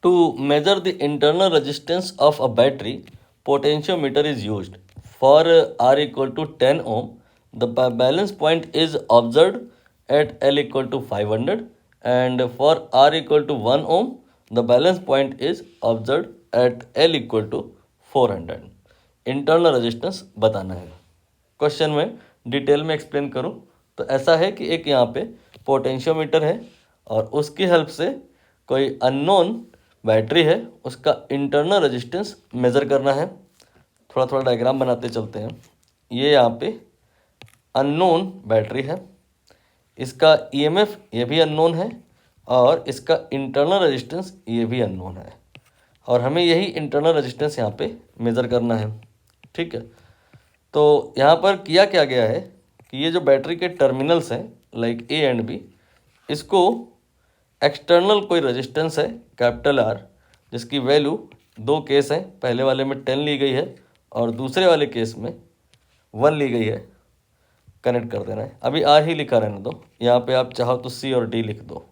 To measure the internal resistance of a battery, potentiometer is used. For R equal to 10 ohm, the balance point is observed at L equal to 500, and for R equal to 1 ohm, the balance point is observed at L equal to 400. Internal resistance बताना है। Question में detail में explain करूं तो ऐसा है कि एक यहाँ पे पोटेंशियोमीटर है और उसकी हेल्प से कोई अननोन बैटरी है, उसका इंटरनल रेजिस्टेंस मेज़र करना है। थोड़ा थोड़ा डायग्राम बनाते चलते हैं। ये यहाँ पे अननोन बैटरी है, इसका ईएमएफ ये भी अननोन है और इसका इंटरनल रेजिस्टेंस ये भी अननोन है और हमें यही इंटरनल रेजिस्टेंस यहाँ पे मेज़र करना है। ठीक है, तो यहाँ पर किया क्या गया है कि ये जो बैटरी के टर्मिनल्स हैं लाइक ए एंड बी, इसको एक्सटर्नल कोई रेजिस्टेंस है कैपिटल आर, जिसकी वैल्यू दो केस हैं, पहले वाले में 10 ली गई है और दूसरे वाले केस में 1 ली गई है, कनेक्ट कर देना है। अभी आर ही लिखा रहने दो, यहाँ पे आप चाहो तो सी और डी लिख दो।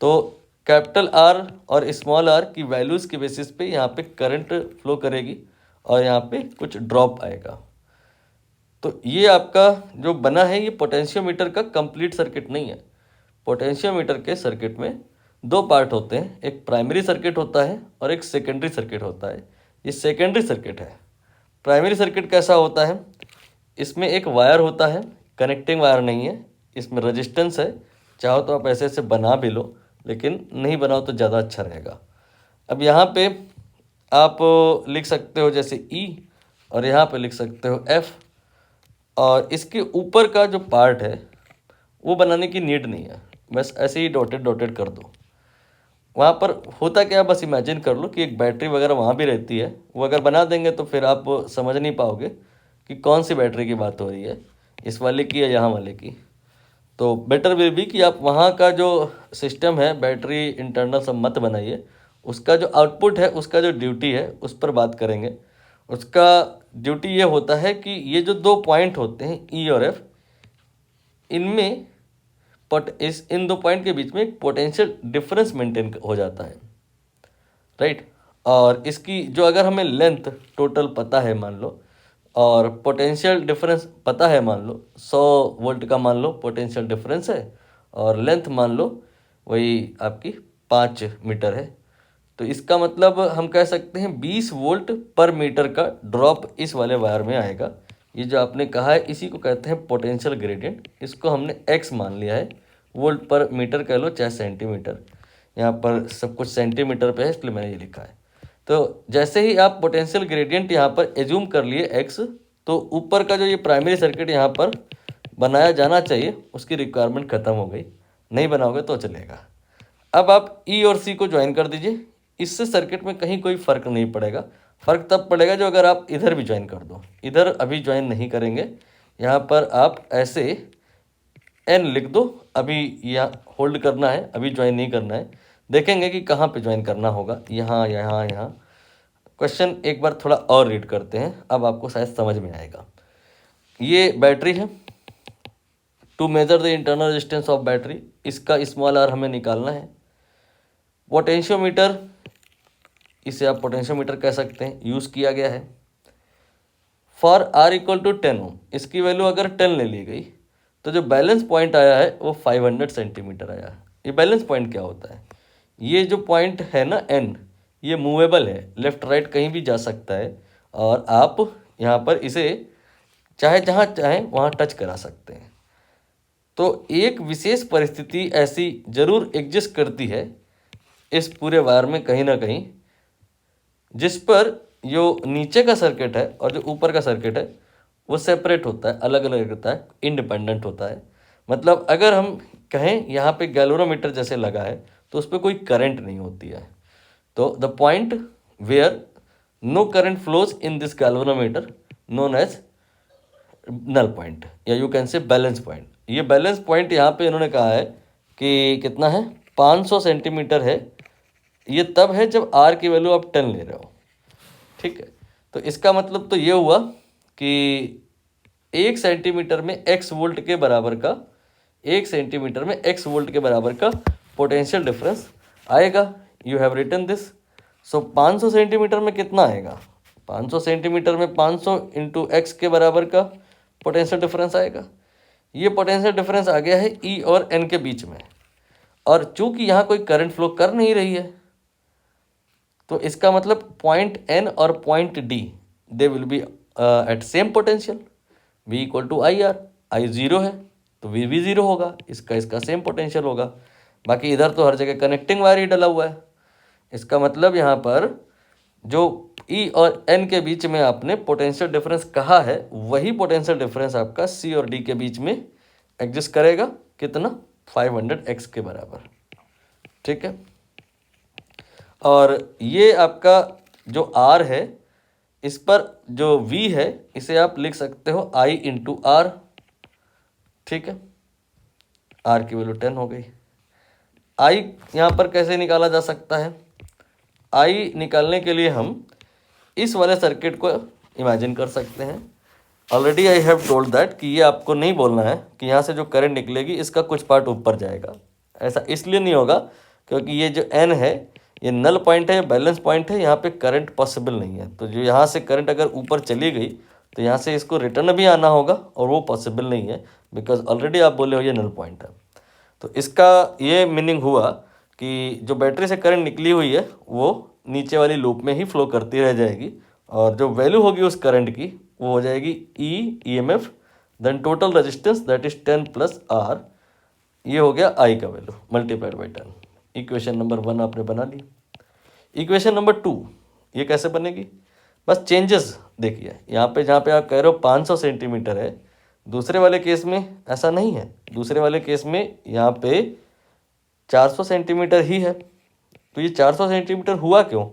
तो कैपिटल आर और स्मॉल आर की वैल्यूज़ के बेसिस पे यहाँ पे करंट फ्लो करेगी और यहाँ पे कुछ ड्रॉप आएगा। तो ये आपका जो बना है ये पोटेंशियोमीटर का कंप्लीट सर्किट नहीं है। पोटेंशियोमीटर के सर्किट में दो पार्ट होते हैं, एक प्राइमरी सर्किट होता है और एक सेकेंडरी सर्किट होता है। ये सेकेंडरी सर्किट है। प्राइमरी सर्किट कैसा होता है, इसमें एक वायर होता है, कनेक्टिंग वायर नहीं है, इसमें रेजिस्टेंस है। चाहो तो आप ऐसे ऐसे बना भी लो, लेकिन नहीं बनाओ तो ज़्यादा अच्छा रहेगा। अब यहाँ पे आप लिख सकते हो जैसे ई और यहाँ पे लिख सकते हो एफ, और इसके ऊपर का जो पार्ट है वो बनाने की नीड नहीं है, बस ऐसे ही डॉटेड डॉटेड कर दो। वहाँ पर होता क्या, बस इमेजिन कर लो कि एक बैटरी वगैरह वहाँ भी रहती है, वो अगर बना देंगे तो फिर आप समझ नहीं पाओगे कि कौन सी बैटरी की बात हो रही है, इस वाले की या यहाँ वाले की। तो बेटर विल बी कि आप वहाँ का जो सिस्टम है बैटरी इंटरनल सब मत बनाइए, उसका जो आउटपुट है, उसका जो ड्यूटी है उस पर बात करेंगे। उसका ड्यूटी ये होता है कि ये जो दो पॉइंट होते हैं ई और एफ, इनमें इन दो पॉइंट के बीच में एक पोटेंशियल डिफरेंस मेंटेन हो जाता है, राइट। और इसकी जो अगर हमें लेंथ टोटल पता है मान लो, और पोटेंशियल डिफरेंस पता है मान लो, 100 वोल्ट का मान लो पोटेंशियल डिफरेंस है और लेंथ मान लो वही आपकी 5 मीटर है, तो इसका मतलब हम कह सकते हैं 20 वोल्ट पर मीटर का ड्रॉप इस वाले वायर में आएगा। ये जो आपने कहा है इसी को कहते हैं पोटेंशियल ग्रेडियंट। इसको हमने एक्स मान लिया है, वोल्ट पर मीटर कह लो चाहे सेंटीमीटर, यहाँ पर सब कुछ सेंटीमीटर पे है इसलिए मैंने ये लिखा है। तो जैसे ही आप पोटेंशियल ग्रेडियंट यहाँ पर एज्यूम कर लिए एक्स, तो ऊपर का जो ये प्राइमरी सर्किट यहाँ पर बनाया जाना चाहिए उसकी रिक्वायरमेंट ख़त्म हो गई, नहीं बनाओगे तो चलेगा। अब आप ई और सी को ज्वाइन कर दीजिए, इससे सर्किट में कहीं कोई फ़र्क नहीं पड़ेगा। फ़र्क तब पड़ेगा जो अगर आप इधर भी ज्वाइन कर दो, इधर अभी ज्वाइन नहीं करेंगे। यहाँ पर आप ऐसे एन लिख दो, अभी यहाँ होल्ड करना है, अभी ज्वाइन नहीं करना है। देखेंगे कि कहाँ पे ज्वाइन करना होगा, यहाँ यहाँ यहाँ। क्वेश्चन एक बार थोड़ा और रीड करते हैं, अब आपको शायद समझ में आएगा। ये बैटरी है, to measure the internal resistance of battery, इसका स्मॉल आर हमें निकालना है। पोटेंशियोमीटर, इसे आप पोटेंशियोमीटर कह सकते हैं, यूज़ किया गया है। फॉर आर इक्वल टू 10 ओम, इसकी वैल्यू अगर 10 ले ली गई तो जो बैलेंस पॉइंट आया है वो 500 सेंटीमीटर आया। ये बैलेंस पॉइंट क्या होता है, ये जो पॉइंट है ना एन, ये मूवेबल है, लेफ़्ट राइट कहीं भी जा सकता है और आप यहाँ पर इसे चाहे जहाँ चाहें वहाँ टच करा सकते हैं। तो एक विशेष परिस्थिति ऐसी ज़रूर एग्जिस्ट करती है इस पूरे वायर में कहीं ना कहीं, जिस पर जो नीचे का सर्किट है और जो ऊपर का सर्किट है वो सेपरेट होता है, अलग अलग होता है, इंडिपेंडेंट होता है। मतलब अगर हम कहें यहाँ पे गैल्वेनोमीटर जैसे लगा है तो उस पर कोई करंट नहीं होती है। तो the point where no current flows in this galvanometer known as null point, या you can say balance point. ये बैलेंस पॉइंट यहाँ पे इन्होंने कहा है कि कितना है, 500 सेंटीमीटर है। ये तब है जब आर की वैल्यू आप 10 ले रहे हो, ठीक है। तो इसका मतलब तो ये हुआ कि 1 सेंटीमीटर में एक्स वोल्ट के बराबर का, 1 सेंटीमीटर में एक्स वोल्ट के बराबर का पोटेंशियल डिफरेंस आएगा। You have written this. So 500 centimetre में कितना आएगा, 500 सेंटीमीटर में 500 इंटू एक्स के बराबर का पोटेंशियल डिफरेंस आएगा। ये पोटेंशियल डिफरेंस आ गया है ई और एन के बीच में, और चूंकि यहाँ कोई करंट फ्लो कर नहीं रही है तो इसका मतलब पॉइंट एन और point D they will be at same potential, V equal to I R. I zero है तो वी भी ज़ीरो होगा, इसका सेम पोटेंशियल होगा। बाकी इधर तो हर जगह कनेक्टिंग वायर ही डला हुआ है। इसका मतलब यहाँ पर जो E और N के बीच में आपने पोटेंशियल डिफरेंस कहा है वही पोटेंशियल डिफरेंस आपका C और D के बीच में एग्जिस्ट करेगा। कितना, 500x के बराबर। ठीक है, और ये आपका जो R है, इस पर जो V है इसे आप लिख सकते हो I इंटू आर। ठीक है, R की वैल्यू 10 हो गई। I यहाँ पर कैसे निकाला जा सकता है, I निकालने के लिए हम इस वाले सर्किट को इमेजिन कर सकते हैं। Already I have told that कि ये आपको नहीं बोलना है कि यहाँ से जो करंट निकलेगी इसका कुछ पार्ट ऊपर जाएगा। ऐसा इसलिए नहीं होगा क्योंकि ये जो N है ये नल पॉइंट है, बैलेंस पॉइंट है, यहाँ पे करंट पॉसिबल नहीं है। तो जो यहाँ से करंट अगर ऊपर चली गई तो यहाँ से इसको रिटर्न भी आना होगा और वो पॉसिबल नहीं है, बिकॉज ऑलरेडी आप बोले हो ये नल पॉइंट है। तो इसका ये मीनिंग हुआ कि जो बैटरी से करंट निकली हुई है वो नीचे वाली लूप में ही फ्लो करती रह जाएगी, और जो वैल्यू होगी उस करंट की वो हो जाएगी E M F then total resistance that is 10 plus R. ये हो गया आई का value multiplied by 10। Equation number 1 आपने बना ली। इक्वेशन नंबर 2 ये कैसे बनेगी, बस चेंजेस देखिए। यहाँ पे जहाँ पे आप कह रहे हो 500 सेंटीमीटर है, दूसरे वाले केस में ऐसा नहीं है। दूसरे वाले केस में यहाँ पे 400 सेंटीमीटर ही है। तो ये 400 सेंटीमीटर हुआ क्यों,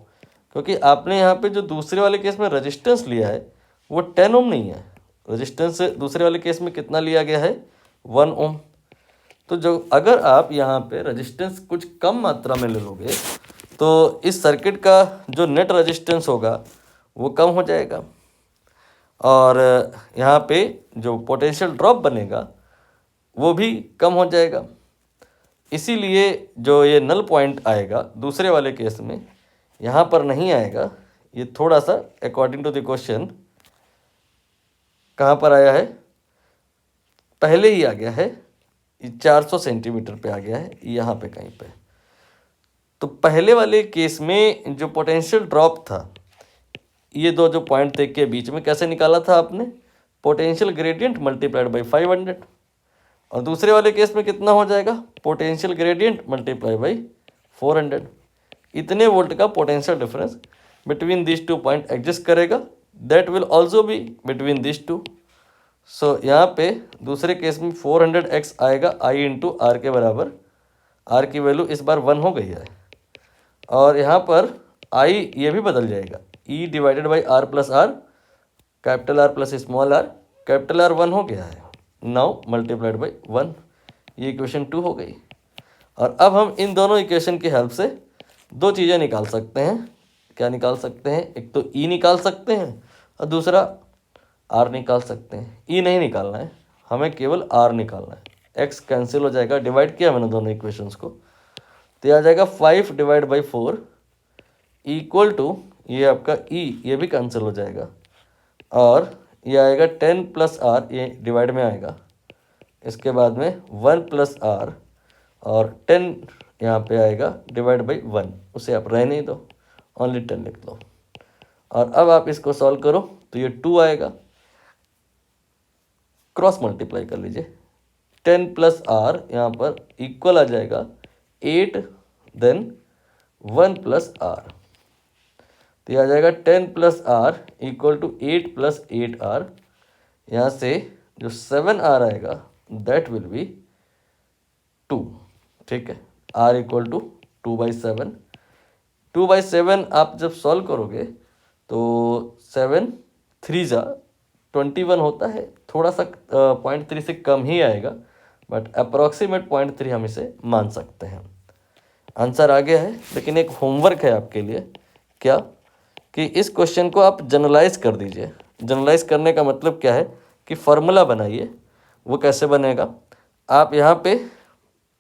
क्योंकि आपने यहाँ पे जो दूसरे वाले केस में रेजिस्टेंस लिया है वो 10 ओम नहीं है। रेजिस्टेंस दूसरे वाले केस में कितना लिया गया है, 1 ओम। तो जो अगर आप यहाँ पे रेजिस्टेंस कुछ कम मात्रा में ले लोगे तो इस सर्किट का जो नेट रेजिस्टेंस होगा वो कम हो जाएगा, और यहाँ पे जो पोटेंशियल ड्रॉप बनेगा वो भी कम हो जाएगा। इसीलिए जो ये नल पॉइंट आएगा दूसरे वाले केस में यहाँ पर नहीं आएगा। ये थोड़ा सा अकॉर्डिंग टू द क्वेश्चन कहाँ पर आया है, पहले ही आ गया है, 400 सेंटीमीटर पे आ गया है, यहाँ पे कहीं पे। तो पहले वाले केस में जो पोटेंशियल ड्रॉप था ये दो जो पॉइंट थे के बीच में कैसे निकाला था आपने, पोटेंशियल ग्रेडियंट मल्टीप्लाइड बाई 500, और दूसरे वाले केस में कितना हो जाएगा, पोटेंशियल ग्रेडियंट मल्टीप्लाई बाई 400। इतने वोल्ट का potential difference between this two point exist करेगा, that will also be between this two. So यहाँ पे दूसरे केस में 400x आएगा आई इंटू आर के बराबर। आर की वैल्यू इस बार 1 हो गई है, और यहाँ पर आई ये भी बदल जाएगा, E divided by R plus r, capital R plus small r, capital R 1 हो गया है, नाउ मल्टीप्लाइड बाई 1। ये इक्वेशन 2 हो गई। और अब हम इन दोनों इक्वेशन की हेल्प से दो चीज़ें निकाल सकते हैं। क्या निकाल सकते हैं, एक तो ई निकाल सकते हैं और दूसरा आर निकाल सकते हैं। ई नहीं निकालना है, हमें केवल आर निकालना है। एक्स कैंसिल हो जाएगा, डिवाइड किया मैंने दोनों इक्वेशंस को, तो आ जाएगा 5 डिवाइड बाई 4 इक्वल टू, ये आपका ई ये भी कैंसिल हो जाएगा, और ये आएगा 10 प्लस आर, ये डिवाइड में आएगा, इसके बाद में 1 प्लस आर, और 10 यहाँ पे आएगा डिवाइड बाई 1, उसे आप रहने ही दो, ओनली 10 लिख दो। और अब आप इसको सॉल्व करो तो ये 2 आएगा, क्रॉस मल्टीप्लाई कर लीजिए, 10 प्लस आर यहाँ पर इक्वल आ जाएगा 8 देन 1 प्लस आर, तो यह आ जाएगा 10 plus R equal to 8 plus 8 R. यहाँ से जो 7 आर आएगा दैट विल बी 2। ठीक है, आर इक्वल टू 2/7। 2/7 आप जब सॉल्व करोगे तो 7 3 जा 21 होता है, थोड़ा सा 0.3 से कम ही आएगा, बट अप्रॉक्सीमेट 0.3 हम इसे मान सकते हैं। आंसर आ गया है, लेकिन एक होमवर्क है आपके लिए, क्या कि इस क्वेश्चन को आप जनरलाइज कर दीजिए। जनरलाइज करने का मतलब क्या है कि फार्मूला बनाइए। वो कैसे बनेगा, आप यहाँ पे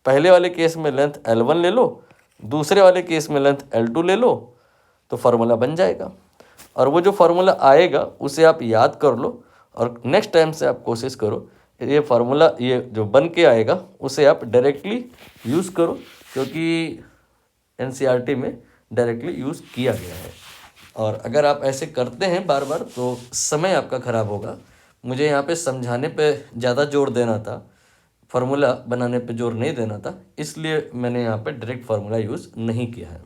पहले वाले केस में लेंथ L1 ले लो, दूसरे वाले केस में लेंथ L2 ले लो तो फार्मूला बन जाएगा, और वो जो फार्मूला आएगा उसे आप याद कर लो, और नेक्स्ट टाइम से आप कोशिश करो ये फार्मूला ये जो बन के आएगा उसे आप डायरेक्टली यूज़ करो, क्योंकि NCERT में डायरेक्टली यूज़ किया गया है। और अगर आप ऐसे करते हैं बार बार तो समय आपका ख़राब होगा। मुझे यहाँ पे समझाने पे ज़्यादा जोर देना था, फार्मूला बनाने पे जोर नहीं देना था, इसलिए मैंने यहाँ पे डायरेक्ट फार्मूला यूज़ नहीं किया है।